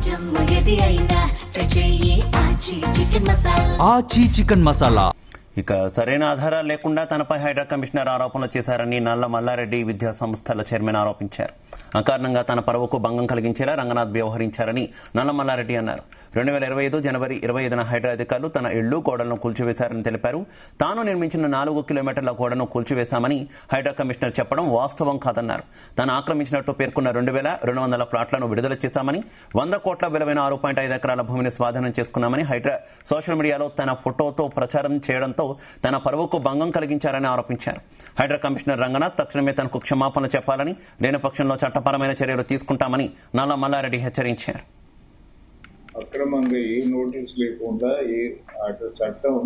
జమ్ము ఏది అయినా ట్రై చెయ్యి ఆచి చికెన్ మసాలా. ఆచి చికెన్ మసాలా. ఇక సరైన ఆధారాలు లేకుండా తనపై హైడ్రా కమిషనర్ ఆరోపణలు చేశారని నల్ల మల్లారెడ్డి విద్యా సంస్థల చైర్మన్ ఆరోపించారు. అకారణంగా తన పరువుకు భంగం కలిగించేలా రంగనాథ్ వ్యవహరించారని నల్ల మల్లారెడ్డి అన్నారు. 2025 జనవరి 25న హైడ్రా అధికారులు తన ఇళ్లు గోడలను కూల్చివేశారని తెలిపారు. తాను నిర్మించిన 4 కిలోమీటర్ల గోడను కూల్చివేశామని హైడ్రా కమిషనర్ చెప్పడం వాస్తవం కాదన్నారు. తాను ఆక్రమించినట్టు పేర్కొన్న 2200 ఫ్లాట్లను విడుదల చేశామని, 100 కోట్ల విలువైన 6.5 ఎకరాల భూమిని స్వాధీనం చేసుకున్నామని హైడ్రా సోషల్ మీడియాలో తన ఫోటోతో ప్రచారం చేయడంతో తన పరువుకు భంగం కలిగించారని ఆరోపించారు. హైడ్రా కమిషనర్ రంగనాథ్ తక్షణమే తనకు క్షమాపణలు చెప్పాలని, లేని పక్షంలో చట్టపరమైన చర్యలు తీసుకుంటామని నల్ల మల్లారెడ్డి హెచ్చరించారు. అక్రమంగా ఏ నోటీస్ లేకుండా చట్టం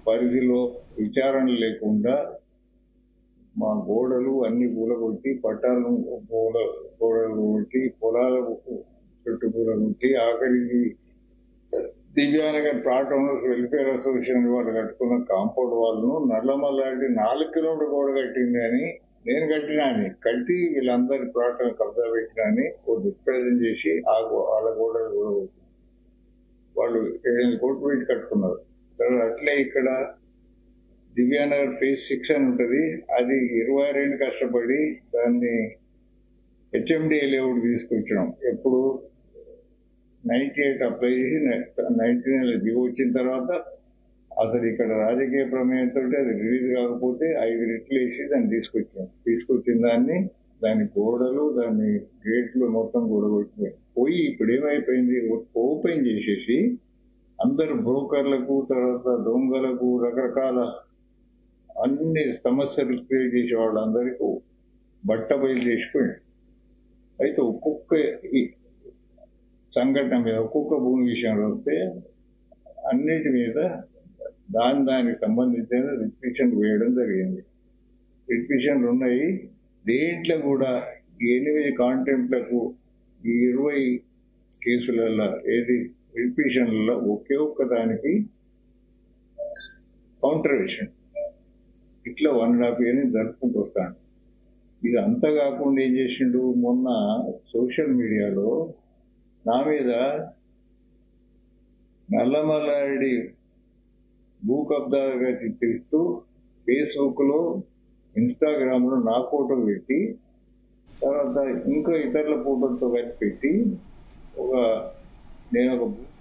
పరిధిలో విచారణ లేకుండా మా గోడలు అన్ని కూలగొట్టి, పట్టాలను గోడలు కొట్టి, పొలాల చుట్టూ కూలగొట్టి, ఆఖరికి Divyanagar plot owners welfare association వాళ్ళు కట్టుకున్న కాంపౌండ్ వాళ్ళను నల్లమల్లాంటి 4 కిలోమీటర్ గోడ కట్టింది అని, నేను కట్టినా అని కట్టి వీళ్ళందరి ప్లాట్లను కబ్జా పెట్టినా అని ఓ దుష్ప్రయోజనం చేసి వాళ్ళ గోడలు కూడా వాళ్ళు 7 కోట్లు పెట్టి కట్టుకున్నారు. అట్లే ఇక్కడ దివ్యానగర్ ఫేజ్ 6 అని ఉంటుంది. అది 26 కష్టపడి దాన్ని హెచ్ఎండిఏ లేఅవుట్ తీసుకొచ్చినాం. ఎప్పుడు 98 అప్లై చేసి 99 దిగు వచ్చిన తర్వాత అసలు ఇక్కడ రాజకీయ ప్రమేయంతో అది రిలీజ్ కాకపోతే 5 రెట్లు వేసి దాన్ని తీసుకొచ్చిన దాని గోడలు, దాని గేట్లు మొత్తం పోయి ఇప్పుడు ఏమైపోయింది, ఓపెన్ చేసేసి అందరు బ్రోకర్లకు, తర్వాత దొంగలకు, రకరకాల అన్ని సమస్యలు క్రియేట్ చేసే వాళ్ళందరికీ బట్ట బయలు చేసిపోయింది. అయితే ఒక్కొక్క సంఘటన మీద, ఒక్కొక్క భూమి విషయంలో వస్తే అన్నిటి మీద దానికి సంబంధించిన రిస్ట్రిక్షన్ వేయడం జరిగింది. రిస్ట్రిక్షన్లు ఉన్నాయి. దేంట్లో కూడా 8 కాంటెంప్ట్లకు ఈ 20 కేసులలో రిస్ట్రిక్షన్లలో ఒకే ఒక్క దానికి కౌంటర్ వేసాడు. ఇట్లా 1.5 years జరుపుకుంటూ వస్తాను. ఇది అంతా కాకుండా ఏం చేసిండు, మొన్న సోషల్ మీడియాలో నా మీద నల్లమల్లారెడ్డి భూ కబ్జాగా చిత్రిస్తూ ఫేస్బుక్ లో, ఇన్స్టాగ్రామ్ లో నా ఫోటో పెట్టి, తర్వాత ఇంకా ఇతరుల ఫోటోలతో కలిపి పెట్టి నేను ఒక